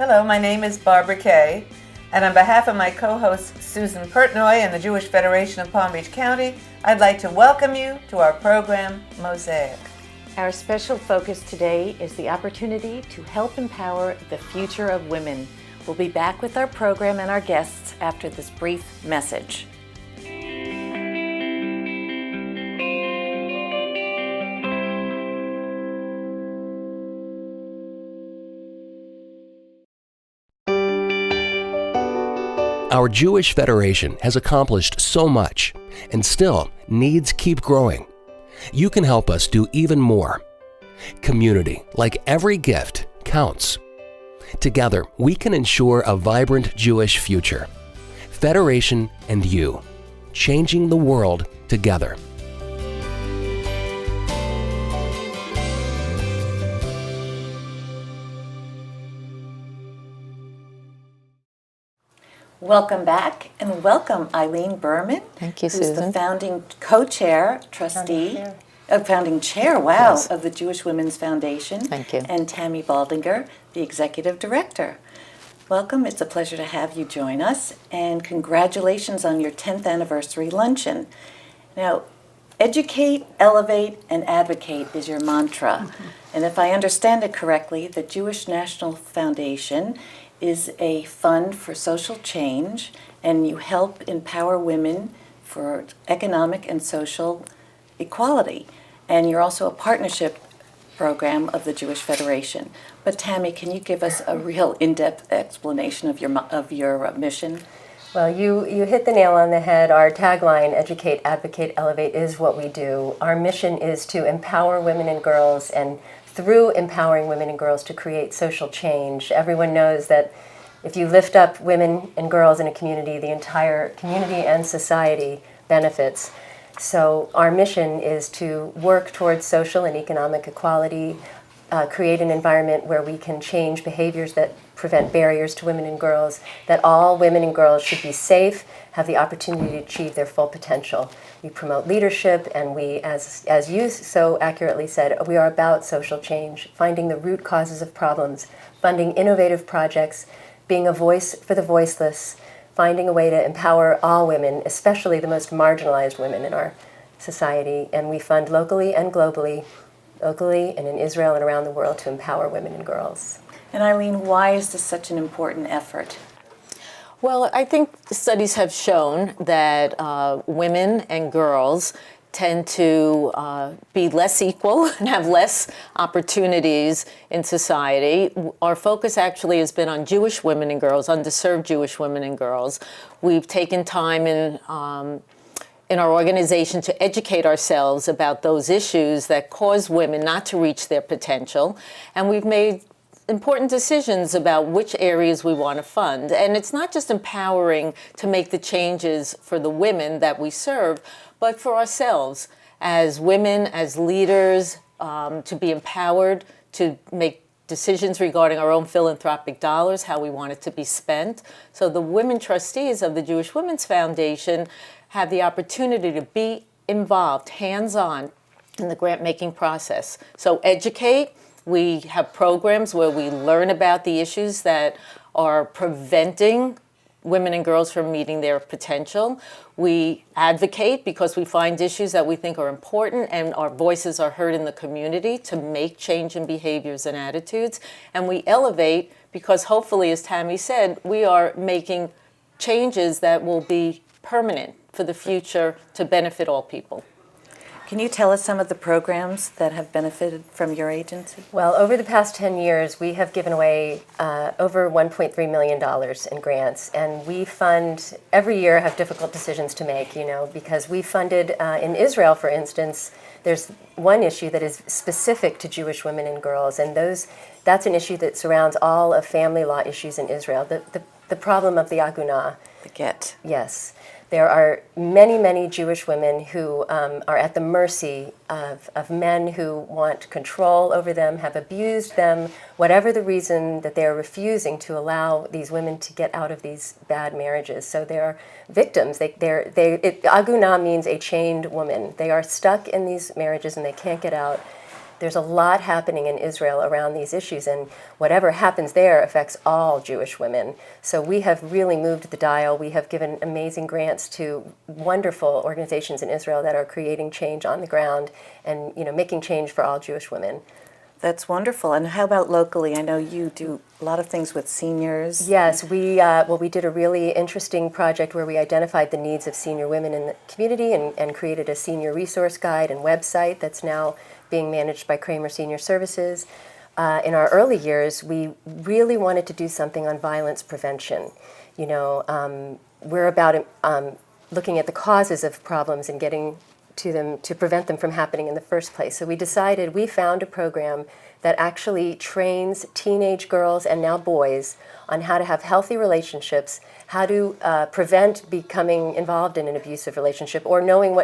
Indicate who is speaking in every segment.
Speaker 1: Hello, my name is Barbara Kay, and on behalf of my co-host Susan Pertnoy and the Jewish Federation of Palm Beach County, I'd like to welcome you to our program, Mosaic.
Speaker 2: Our special focus today is the opportunity to help empower the future of women. We'll be back with our program and our guests after this brief message.
Speaker 3: Our Jewish Federation has accomplished so much, and still needs keep growing. You can help us do even more. Community, like every gift, counts. Together, we can ensure a vibrant Jewish future. Federation and you, changing the world together.
Speaker 2: Welcome back, and welcome Eileen Berman.
Speaker 4: Thank you,
Speaker 2: who's
Speaker 4: Susan.
Speaker 2: the founding co-chair, trustee, founding chair,
Speaker 4: Yes.
Speaker 2: of the Jewish Women's Foundation.
Speaker 4: Thank you.
Speaker 2: And Tammy Baldinger, the executive director. Welcome. It's a pleasure to have you join us, and congratulations on your 10th anniversary luncheon. Now, educate, elevate, and advocate is your mantra. And if I understand it correctly, the Jewish National Foundation is a fund for social change, and you help empower women for economic and social equality. And you're also a partnership program of the Jewish Federation. But Tammy, can you give us a real in-depth explanation of your mission?
Speaker 5: Well, you hit the nail on the head. Our tagline, Educate, Advocate, Elevate, is what we do. Our mission is to empower women and girls, and through empowering women and girls to create social change. Everyone knows that if you lift up women and girls in a community, the entire community and society benefits. So our mission is to work towards social and economic equality, create an environment where we can change behaviors that prevent barriers to women and girls, that all women and girls should be safe, have the opportunity to achieve their full potential. We promote leadership, and we, as you so accurately said, we are about social change, finding the root causes of problems, funding innovative projects, being a voice for the voiceless, finding a way to empower all women, especially the most marginalized women in our society. And we fund locally and globally, locally and in Israel and around the world, to empower women and girls.
Speaker 2: And Eileen, why is this such an important effort?
Speaker 4: Well, I think studies have shown that women and girls tend to be less equal and have less opportunities in society. Our focus actually has been on Jewish women and girls, underserved Jewish women and girls. We've taken time in our organization to educate ourselves about those issues that cause women not to reach their potential, and we've made important decisions about which areas we want to fund. And it's not just empowering to make the changes for the women that we serve, but for ourselves as women, as leaders, to be empowered to make decisions regarding our own philanthropic dollars, how we want it to be spent. So the women trustees of the Jewish Women's Foundation have the opportunity to be involved, hands-on, in the grant-making process. So educate. We have programs where we learn about the issues that are preventing women and girls from meeting their potential. We advocate because we find issues that we think are important and our voices are heard in the community to make change in behaviors and attitudes. And we elevate because hopefully, as Tammy said, we are making changes that will be permanent for the future to benefit all people.
Speaker 2: Can you tell us some of the programs that have benefited from your agency?
Speaker 5: Well, over the past 10 years, we have given away over $1.3 million in grants, and we fund, every year have difficult decisions to make, because we funded, in Israel, for instance, there's one issue that is specific to Jewish women and girls, and that's an issue that surrounds all of family law issues in Israel, the problem of the agunah.
Speaker 2: The get.
Speaker 5: Yes. There are many, many Jewish women who are at the mercy of men who want control over them, have abused them, whatever the reason that they're refusing to allow these women to get out of these bad marriages. So they are victims. Agunah means a chained woman. They are stuck in these marriages and they can't get out. There's a lot happening in Israel around these issues, and whatever happens there affects all Jewish women. So we have really moved the dial. We have given amazing grants to wonderful organizations in Israel that are creating change on the ground and making change for all Jewish women.
Speaker 2: That's wonderful. And how about locally? I know you do a lot of things with seniors.
Speaker 5: Yes, we did a really interesting project where we identified the needs of senior women in the community and created a senior resource guide and website that's now being managed by Kramer Senior Services. In our early years, we really wanted to do something on violence prevention. We're about looking at the causes of problems and getting to them to prevent them from happening in the first place. So we found a program that actually trains teenage girls and now boys on how to have healthy relationships, how to prevent becoming involved in an abusive relationship, or knowing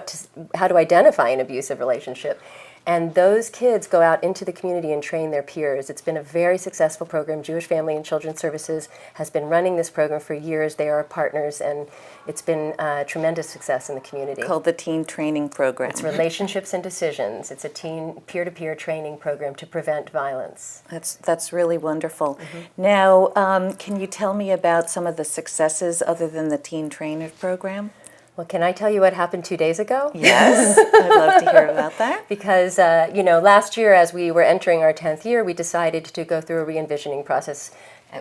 Speaker 5: how to identify an abusive relationship. And those kids go out into the community and train their peers. It's been a very successful program. Jewish Family and Children's Services has been running this program for years. They are our partners, and it's been a tremendous success in the community.
Speaker 2: Called the Teen Training Program.
Speaker 5: It's Relationships and Decisions. It's a teen peer-to-peer training program to prevent violence.
Speaker 2: That's really wonderful. Now, can you tell me about some of the successes other than the Teen Trainer Program?
Speaker 5: Well, can I tell you what happened 2 days ago?
Speaker 2: Yes, I'd love to hear about that.
Speaker 5: Because, last year as we were entering our 10th year, we decided to go through a re-envisioning process.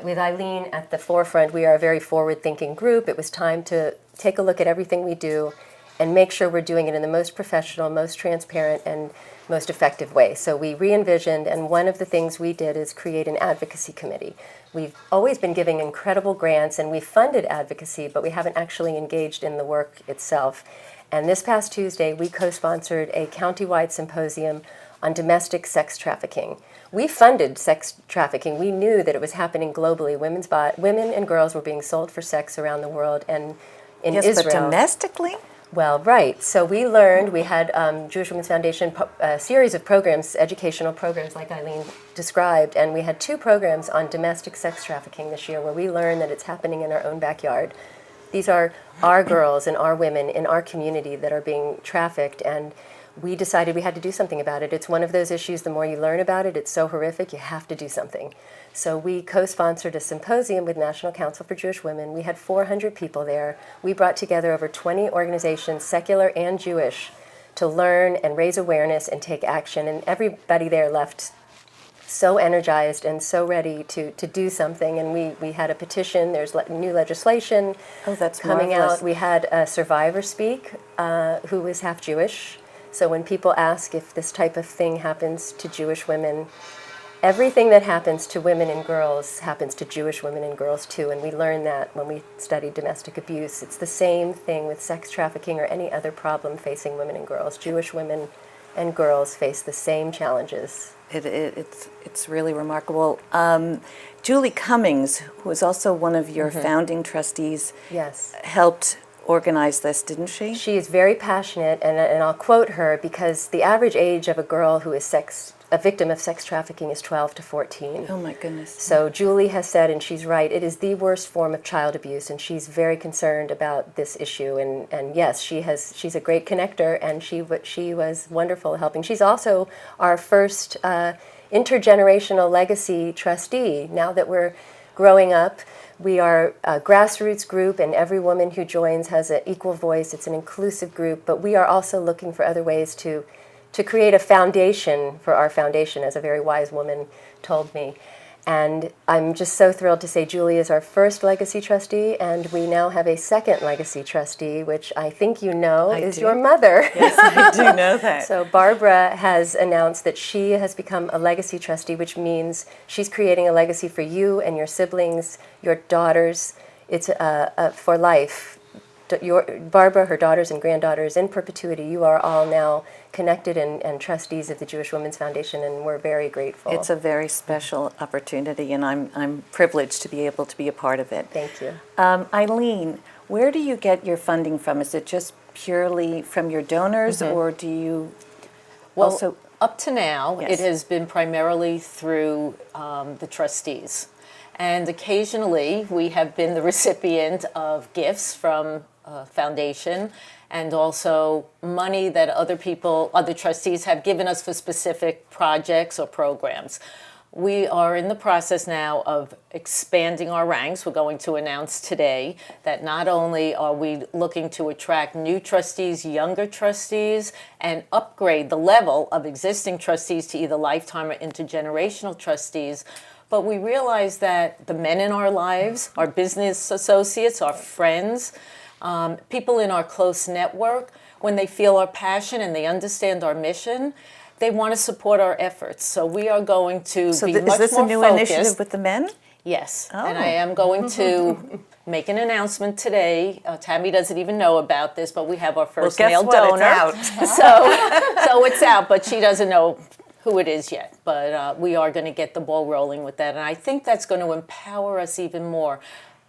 Speaker 5: With Eileen at the forefront, we are a very forward-thinking group. It was time to take a look at everything we do and make sure we're doing it in the most professional, most transparent, and most effective way. So we re-envisioned, and one of the things we did is create an advocacy committee. We've always been giving incredible grants, and we've funded advocacy, but we haven't actually engaged in the work itself. And this past Tuesday, we co-sponsored a county-wide symposium on domestic sex trafficking. We funded sex trafficking. We knew that it was happening globally. Women and girls were being sold for sex around the world, and in Israel.
Speaker 2: Yes, but domestically?
Speaker 5: Well, right. So we had Jewish Women's Foundation, a series of programs, educational programs like Eileen described, and we had 2 programs on domestic sex trafficking this year where we learned that it's happening in our own backyard. These are our girls and our women in our community that are being trafficked, and we decided we had to do something about it. It's one of those issues, the more you learn about it, it's so horrific, you have to do something. So we co-sponsored a symposium with National Council for Jewish Women. We had 400 people there. We brought together over 20 organizations, secular and Jewish, to learn and raise awareness and take action. And everybody there left so energized and so ready to do something. And we had a petition. There's new legislation coming out. We had a survivor speak who was half Jewish. So when people ask if this type of thing happens to Jewish women, everything that happens to women and girls happens to Jewish women and girls too, and we learned that when we studied domestic abuse. It's the same thing with sex trafficking or any other problem facing women and girls. Jewish women and girls face the same challenges.
Speaker 2: It's really remarkable. Julie Cummings, who is also one of your founding trustees,
Speaker 5: Yes,
Speaker 2: helped organize this, didn't she?
Speaker 5: she is very passionate, and I'll quote her because the average age of a girl who is a victim of sex trafficking is 12 to 14.
Speaker 2: Oh my goodness.
Speaker 5: So Julie has said, and she's right, it is the worst form of child abuse, and she's very concerned about this issue. And yes, she's a great connector, and she was wonderful at helping. She's also our first intergenerational legacy trustee. Now that we're growing up, we are a grassroots group, and every woman who joins has an equal voice. It's an inclusive group, but we are also looking for other ways to create a foundation for our foundation, as a very wise woman told me. And I'm just so thrilled to say Julie is our first legacy trustee, and we now have a second legacy trustee, which I think you know is your mother.
Speaker 2: Yes, I do know that.
Speaker 5: So Barbara has announced that she has become a legacy trustee, which means she's creating a legacy for you and your siblings, your daughters. It's for life. Barbara, her daughters and granddaughters, in perpetuity, you are all now connected and trustees of the Jewish Women's Foundation, and we're very grateful.
Speaker 2: It's a very special opportunity, and I'm privileged to be able to be a part of it.
Speaker 5: Thank you.
Speaker 2: Eileen, where do you get your funding from? Is it just purely from your donors, or do you also...
Speaker 4: Up to now,
Speaker 2: Yes.
Speaker 4: it has been primarily through the trustees. And occasionally, we have been the recipient of gifts from a foundation. and also money that other trustees have given us for specific projects or programs. We are in the process now of expanding our ranks. We're going to announce today that not only are we looking to attract new trustees, younger trustees, and upgrade the level of existing trustees to either lifetime or intergenerational trustees, but we realize that the men in our lives, our business associates, our friends, people in our close network, when they feel our passion and they understand our mission, they want to support our efforts. So we are going to be much more focused.
Speaker 2: Is this a new initiative with the men?
Speaker 4: Yes,
Speaker 2: Oh.
Speaker 4: and I am going to make an announcement today. Tammy doesn't even know about this, but we have our first male donor.
Speaker 2: It's out.
Speaker 4: So it's out, but she doesn't know who it is yet. But we are going to get the ball rolling with that, and I think that's going to empower us even more.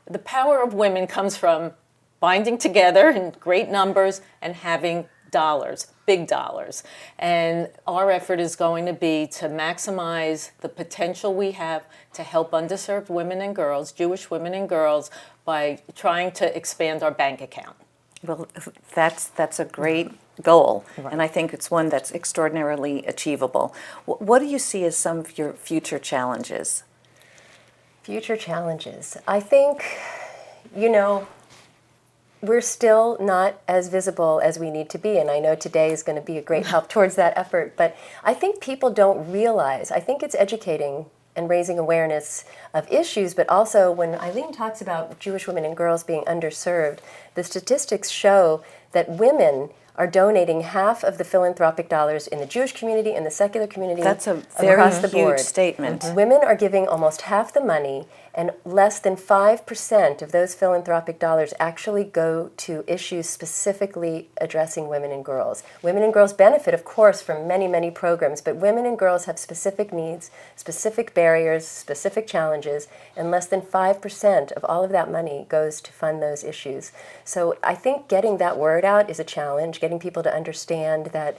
Speaker 4: The power of women comes from binding together in great numbers and having dollars, big dollars. And our effort is going to be to maximize the potential we have to help underserved women and girls, Jewish women and girls, by trying to expand our bank account.
Speaker 2: Well, that's a great goal, and I think it's one that's extraordinarily achievable. What do you see as some of your future challenges?
Speaker 5: Future challenges. I think, we're still not as visible as we need to be, and I know today is going to be a great help towards that effort, but I think people don't realize, I think it's educating and raising awareness of issues, but also when Eileen talks about Jewish women and girls being underserved, the statistics show that women are donating half of the philanthropic dollars in the Jewish community and the secular community.
Speaker 2: That's a very
Speaker 5: across the board.
Speaker 2: huge statement.
Speaker 5: Women are giving almost half the money, and less than 5% of those philanthropic dollars actually go to issues specifically addressing women and girls. Women and girls benefit, of course, from many, many programs, but women and girls have specific needs, specific barriers, specific challenges, and less than 5% of all of that money goes to fund those issues. So I think getting that word out is a challenge, getting people to understand that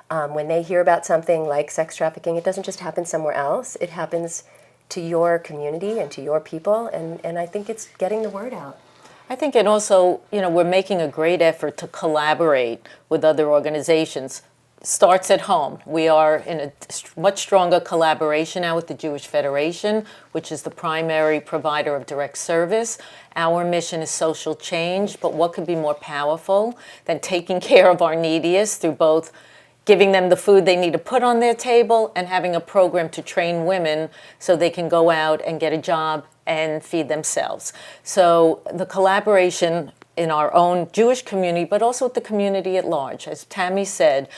Speaker 5: when they hear about something like sex trafficking, it doesn't just happen somewhere else, it happens to your community and to your people, and I think it's getting the word out.
Speaker 4: I think it also, we're making a great effort to collaborate with other organizations. Starts at home. We are in a much stronger collaboration now with the Jewish Federation, which is the primary provider of direct service. Our mission is social change, but what could be more powerful than taking care of our neediest through both giving them the food they need to put on their table and having a program to train women so they can go out and get a job and feed themselves. So the collaboration in our own Jewish community, but also with the community at large. As Tammy said,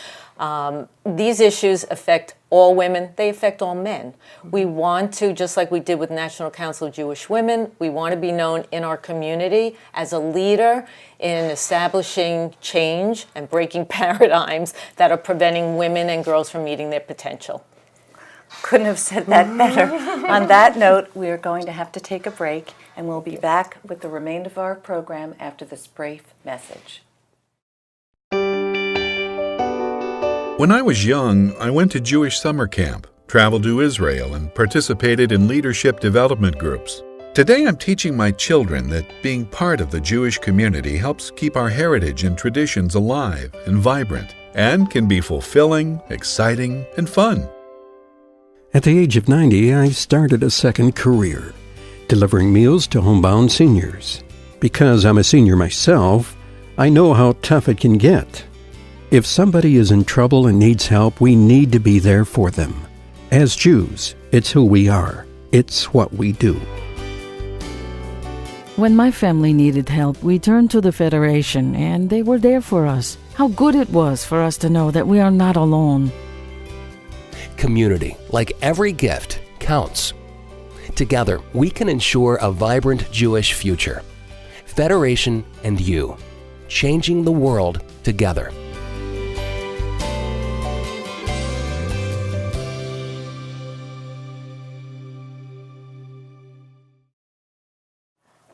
Speaker 4: these issues affect all women, they affect all men. We want to, just like we did with National Council of Jewish Women, we want to be known in our community as a leader in establishing change and breaking paradigms that are preventing women and girls from meeting their potential.
Speaker 2: Couldn't have said that better. On that note, we are going to have to take a break, and we'll be back with the remainder of our program after this brief message.
Speaker 6: When I was young, I went to Jewish summer camp, traveled to Israel, and participated in leadership development groups. Today I'm teaching my children that being part of the Jewish community helps keep our heritage and traditions alive and vibrant, and can be fulfilling, exciting, and fun.
Speaker 7: At the age of 90, I started a second career, delivering meals to homebound seniors. Because I'm a senior myself, I know how tough it can get. If somebody is in trouble and needs help, we need to be there for them. As Jews, it's who we are. It's what we do.
Speaker 8: When my family needed help, we turned to the Federation, and they were there for us. How good it was for us to know that we are not alone.
Speaker 3: Community, like every gift, counts. Together, we can ensure a vibrant Jewish future. Federation and you, changing the world together.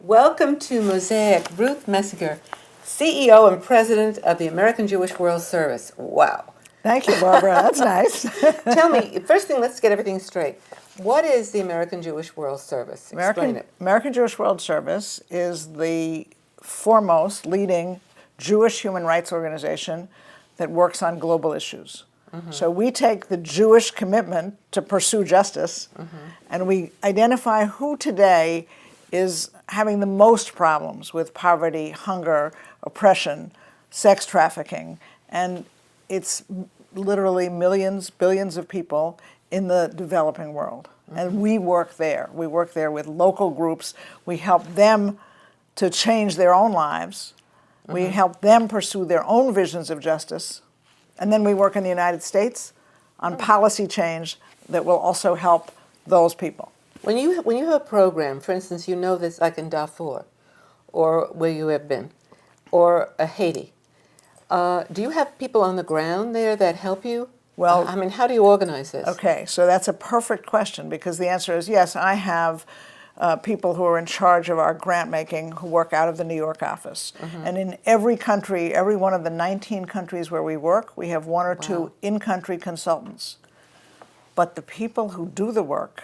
Speaker 1: Welcome to Mosaic, Ruth Messinger, CEO and President of the American Jewish World Service. Wow.
Speaker 9: Thank you, Barbara. That's nice.
Speaker 1: Tell me, first thing, let's get everything straight. What is the American Jewish World Service? Explain it.
Speaker 9: American Jewish World Service is the foremost leading Jewish human rights organization that works on global issues. So we take the Jewish commitment to pursue justice, and we identify who today is having the most problems with poverty, hunger, oppression, sex trafficking, and it's literally millions, billions of people in the developing world. And we work there. We work there with local groups. We help them to change their own lives. We help them pursue their own visions of justice. And then we work in the United States on policy change that will also help those people.
Speaker 1: When you have a program, for instance, you know this like in Darfur, or where you have been, or Haiti, do you have people on the ground there that help you?
Speaker 9: Well,
Speaker 1: I mean, how do you organize this?
Speaker 9: Okay, so that's a perfect question, because the answer is yes, I have people who are in charge of our grant making who work out of the New York office. And in every country, every one of the 19 countries where we work, we have one or two in-country consultants. But the people who do the work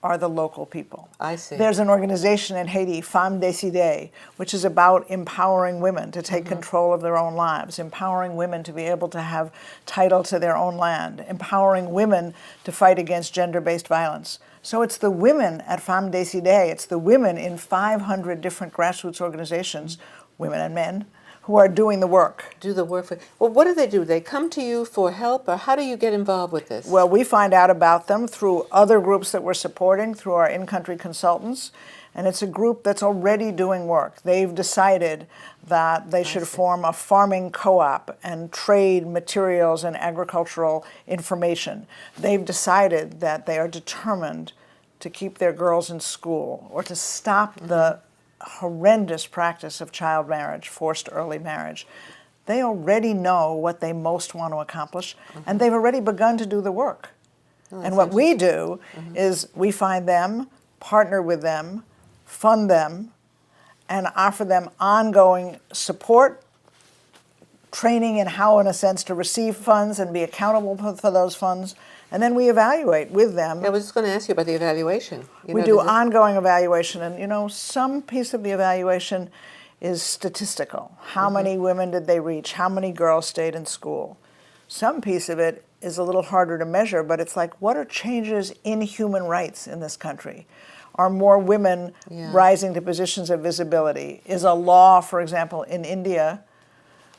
Speaker 9: are the local people.
Speaker 1: I see.
Speaker 9: There's an organization in Haiti, Femmes Décidées, which is about empowering women to take control of their own lives, empowering women to be able to have title to their own land, empowering women to fight against gender-based violence. So it's the women at Femmes Décidées, it's the women in 500 different grassroots organizations, women and men, who are doing the work.
Speaker 1: Do the work for. Well, what do? They come to you for help, or how do you get involved with this?
Speaker 9: Well, we find out about them through other groups that we're supporting, through our in-country consultants, and it's a group that's already doing work. They've decided that they should form a farming co-op and trade materials and agricultural information. They've decided that they are determined to keep their girls in school or to stop the horrendous practice of child marriage, forced early marriage. They already know what they most want to accomplish, and they've already begun to do the work. And what we do is we find them, partner with them, fund them, and offer them ongoing support, training in how, in a sense, to receive funds and be accountable for those funds. And then we evaluate with them.
Speaker 1: I was just going to ask you about the evaluation.
Speaker 9: We do ongoing evaluation, and some piece of the evaluation is statistical. How many women did they reach? How many girls stayed in school? Some piece of it is a little harder to measure, but it's like, what are changes in human rights in this country? Are more women rising to positions of visibility? Is a law, for example, in India,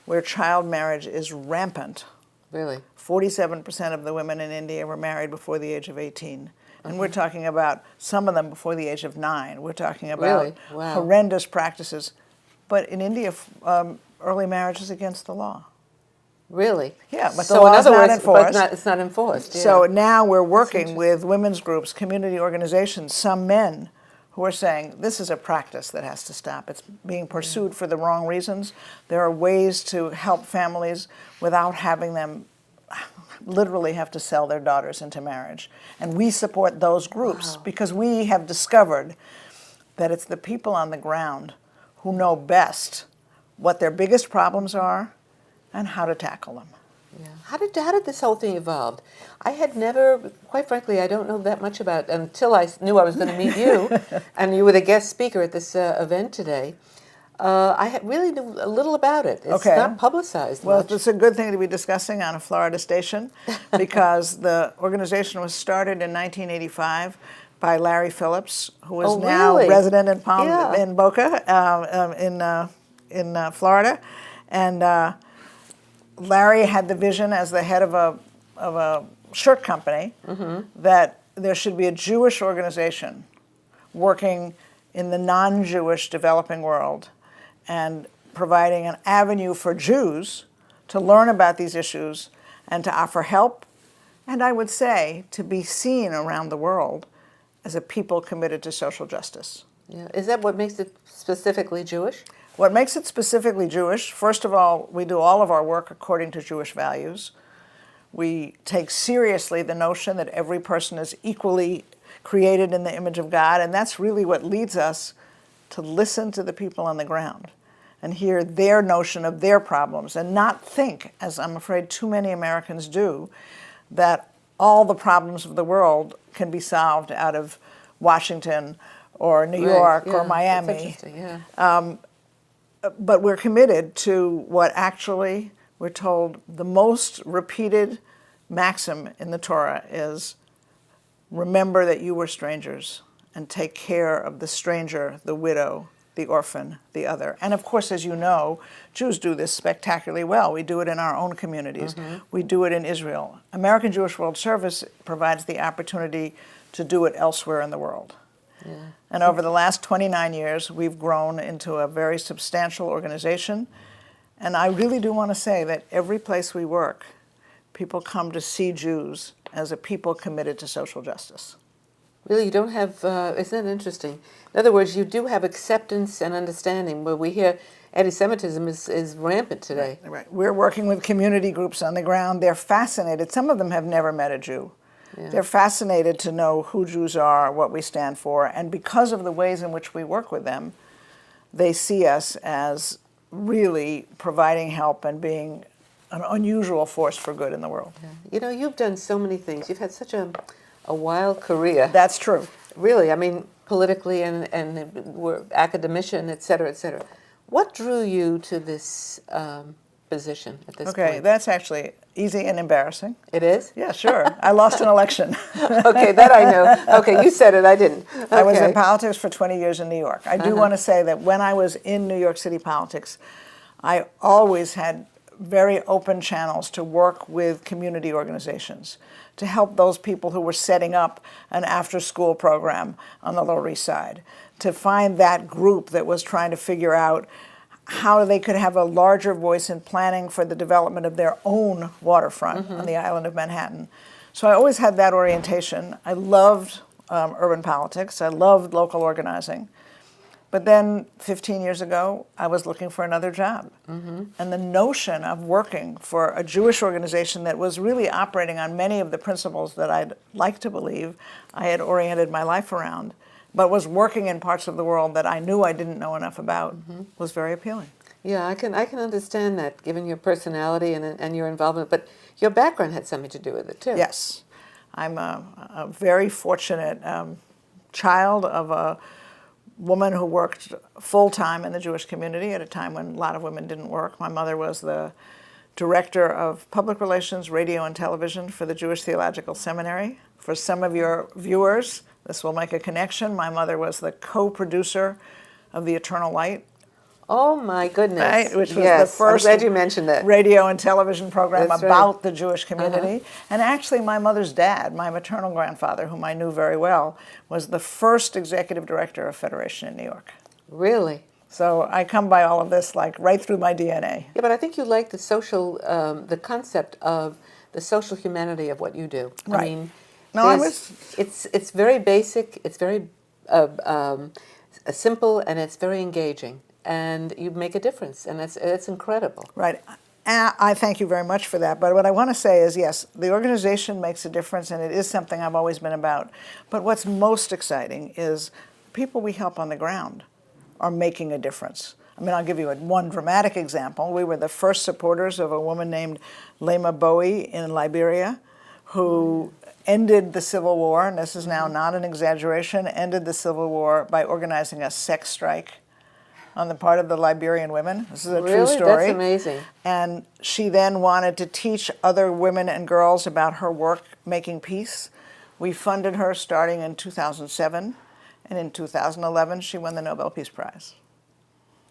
Speaker 9: where child marriage is rampant?
Speaker 1: Really?
Speaker 9: 47% of the women in India were married before the age of 18. And we're talking about some of them before the age of 9. We're talking about horrendous practices. But in India, early marriage is against the law.
Speaker 1: Really?
Speaker 9: Yeah, but the law is not enforced.
Speaker 1: But it's not enforced. Yeah.
Speaker 9: So now we're working with women's groups, community organizations, some men who are saying this is a practice that has to stop. It's being pursued for the wrong reasons. There are ways to help families without having them literally have to sell their daughters into marriage. And we support those groups because we have discovered that it's the people on the ground who know best what their biggest problems are and how to tackle them.
Speaker 1: Yeah. How did this whole thing evolve? I had never, quite frankly, I don't know that much about it until I knew I was going to meet you, and you were the guest speaker at this event today. I really knew a little about it. It's not publicized
Speaker 9: Well,
Speaker 1: much.
Speaker 9: it's a good thing to be discussing on a Florida station because the organization was started in 1985 by Larry Phillips, who is now resident in in Boca, in Florida, and Larry had the vision as the head of a shirt company that there should be a Jewish organization working in the non-Jewish developing world and providing an avenue for Jews to learn about these issues and to offer help, and I would say to be seen around the world as a people committed to social justice.
Speaker 1: Yeah. Is that what makes it specifically Jewish?
Speaker 9: What makes it specifically Jewish, first of all, we do all of our work according to Jewish values. We take seriously the notion that every person is equally created in the image of God, and that's really what leads us to listen to the people on the ground and hear their notion of their problems and not think, as I'm afraid too many Americans do, that all the problems of the world can be solved out of Washington or New York or Miami.
Speaker 1: That's interesting,
Speaker 9: but we're committed to what actually we're told the most repeated maxim in the Torah is, remember that you were strangers and take care of the stranger, the widow, the orphan, the other. And of course, as you know, Jews do this spectacularly well. We do it in our own communities. We do it in Israel. American Jewish World Service provides the opportunity to do it elsewhere in the world. And over the last 29 years, we've grown into a very substantial organization. And I really do want to say that every place we work, people come to see Jews as a people committed to social justice.
Speaker 1: Really, you don't have, isn't that interesting? In other words, you do have acceptance and understanding, but we hear anti-Semitism is rampant today.
Speaker 9: Right. We're working with community groups on the ground. They're fascinated. Some of them have never met a Jew. They're fascinated to know who Jews are, what we stand for, and because of the ways in which we work with them, they see us as really providing help and being an unusual force for good in the world.
Speaker 1: You know, you've done so many things. You've had such a wild career.
Speaker 9: That's true.
Speaker 1: Really, I mean, politically and we're academician, et cetera, et cetera. What drew you to this position at this point?
Speaker 9: Okay, that's actually easy and embarrassing.
Speaker 1: It is?
Speaker 9: Yeah, sure. I lost an election.
Speaker 1: Okay, that I know. Okay, you said it, I didn't. Okay.
Speaker 9: I was in politics for 20 years in New York. I do want to say that when I was in New York City politics, I always had very open channels to work with community organizations, to help those people who were setting up an after-school program on the Lower East Side, to find that group that was trying to figure out how they could have a larger voice in planning for the development of their own waterfront on the island of Manhattan. So I always had that orientation. I loved urban politics. I loved local organizing. But then 15 years ago, I was looking for another job. And the notion of working for a Jewish organization that was really operating on many of the principles that I'd like to believe I had oriented my life around, but was working in parts of the world that I knew I didn't know enough about, was very appealing.
Speaker 1: Yeah, I can understand that, given your personality and your involvement, but your background had something to do with it, too.
Speaker 9: Yes. I'm a very fortunate child of a woman who worked full-time in the Jewish community at a time when a lot of women didn't work. My mother was the director of public relations, radio, and television for the Jewish Theological Seminary. For some of your viewers, this will make a connection. My mother was the co-producer of The Eternal Light.
Speaker 1: Oh my goodness!
Speaker 9: Right? Which was
Speaker 1: yes,
Speaker 9: the first
Speaker 1: I'm glad you mentioned that.
Speaker 9: radio and television program
Speaker 1: That's
Speaker 9: about
Speaker 1: right.
Speaker 9: the Jewish community. And actually, my mother's dad, my maternal grandfather, whom I knew very well, was the first executive director of Federation in New York.
Speaker 1: Really?
Speaker 9: So I come by all of this like right through my DNA.
Speaker 1: Yeah, but I think you like the social, the concept of the social humanity of what you do.
Speaker 9: Right.
Speaker 1: I mean,
Speaker 9: No,
Speaker 1: it's very basic. It's very simple, and it's very engaging. And you make a difference, and it's incredible.
Speaker 9: Right. I thank you very much for that. But what I want to say is, yes, the organization makes a difference, and it is something I've always been about. But what's most exciting is people we help on the ground are making a difference. I mean, I'll give you one dramatic example. We were the first supporters of a woman named Lema Bowie in Liberia, who ended the Civil War, and this is now not an exaggeration, ended the Civil War by organizing a sex strike on the part of the Liberian women. This is a true story.
Speaker 1: Really? That's amazing.
Speaker 9: And she then wanted to teach other women and girls about her work making peace. We funded her starting in 2007, and in 2011 she won the Nobel Peace Prize.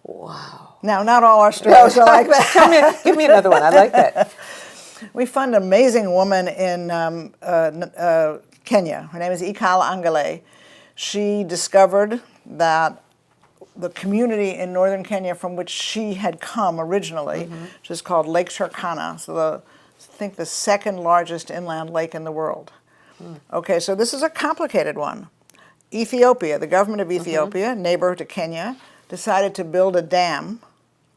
Speaker 1: Wow.
Speaker 9: Now, not all our stories are like that.
Speaker 1: Give me another one. I like that.
Speaker 9: We fund an amazing woman in Kenya. Her name is Ikala Angale. She discovered that the community in northern Kenya from which she had come originally, which is called Lake Turkana, so I think the second largest inland lake in the world. Okay, so this is a complicated one. Ethiopia, the government of Ethiopia, neighbor to Kenya, decided to build a dam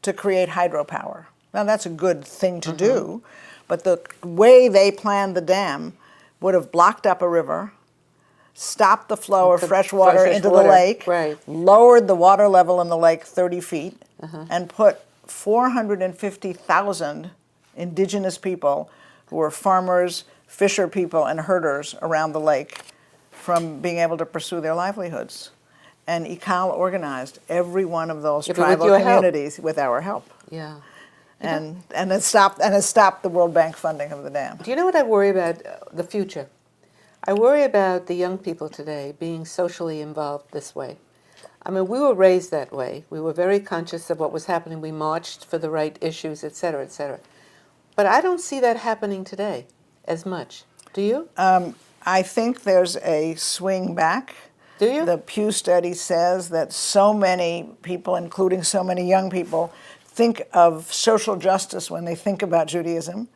Speaker 9: to create hydropower. Now that's a good thing to do, but the way they planned the dam would have blocked up a river, stopped the flow of fresh water into the lake, lowered the water level in the lake 30 feet, and put 450,000 indigenous people who were farmers, fisher people, and herders around the lake from being able to pursue their livelihoods. and ICAL organized every one of those
Speaker 1: Yeah, but with
Speaker 9: tribal
Speaker 1: your help.
Speaker 9: communities with our help.
Speaker 1: Yeah.
Speaker 9: And it stopped the World Bank funding of the dam.
Speaker 1: Do you know what I worry about? The future. I worry about the young people today being socially involved this way. I mean, we were raised that way. We were very conscious of what was happening. We marched for the right issues, et cetera, et cetera. But I don't see that happening today as much. Do you?
Speaker 9: I think there's a swing back.
Speaker 1: Do you?
Speaker 9: The Pew study says that so many people, including so many young people, think of social justice when they think about Judaism.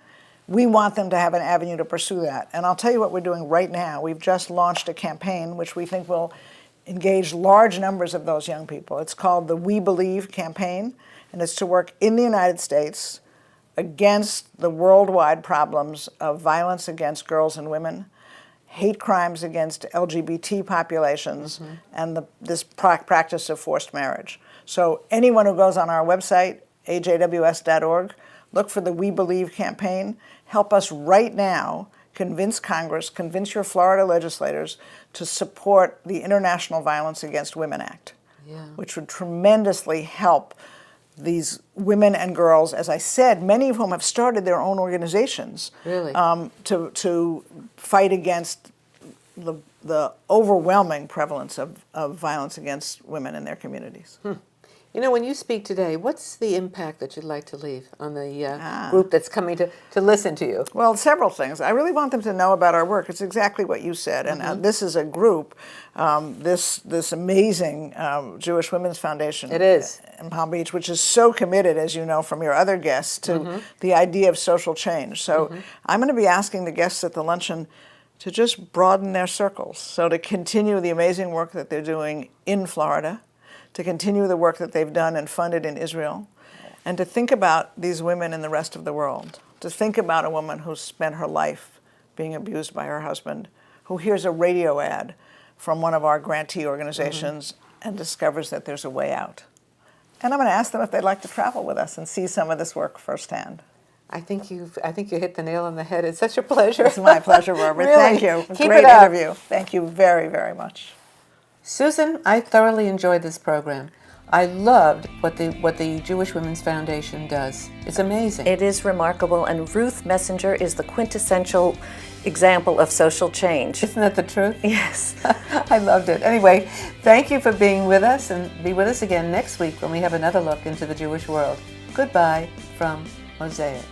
Speaker 9: We want them to have an avenue to pursue that. And I'll tell you what we're doing right now. We've just launched a campaign which we think will engage large numbers of those young people. It's called the We Believe campaign, and it's to work in the United States against the worldwide problems of violence against girls and women, hate crimes against LGBT populations, and this practice of forced marriage. So anyone who goes on our website, ajws.org, look for the We Believe campaign. Help us right now convince Congress, convince your Florida legislators to support the International Violence Against Women Act, which would tremendously help these women and girls, as I said, many of whom have started their own organizations
Speaker 1: Really?
Speaker 9: To fight against the overwhelming prevalence of violence against women in their communities.
Speaker 1: You know, when you speak today, what's the impact that you'd like to leave on the group that's coming to listen to you?
Speaker 9: Well, several things. I really want them to know about our work. It's exactly what you said. And this is a group, this amazing Jewish Women's Foundation
Speaker 1: It is.
Speaker 9: in Palm Beach, which is so committed, as you know from your other guests, to the idea of social change. So I'm going to be asking the guests at the luncheon to just broaden their circles. So to continue the amazing work that they're doing in Florida, to continue the work that they've done and funded in Israel, and to think about these women in the rest of the world, to think about a woman who's spent her life being abused by her husband, who hears a radio ad from one of our grantee organizations and discovers that there's a way out. And I'm going to ask them if they'd like to travel with us and see some of this work firsthand.
Speaker 1: I think you hit the nail on the head. It's such a pleasure.
Speaker 9: It's my pleasure, Barbara.
Speaker 1: Really.
Speaker 9: Thank you.
Speaker 1: Keep
Speaker 9: Great
Speaker 1: it up.
Speaker 9: interview. Thank you very, very much.
Speaker 1: Susan, I thoroughly enjoyed this program. I loved what the Jewish Women's Foundation does. It's amazing.
Speaker 2: It is remarkable, and Ruth Messenger is the quintessential example of social change.
Speaker 1: Isn't that the truth?
Speaker 2: Yes.
Speaker 1: I loved it. Anyway, thank you for being with us, and be with us again next week when we have another look into the Jewish world. Goodbye from Mosaic.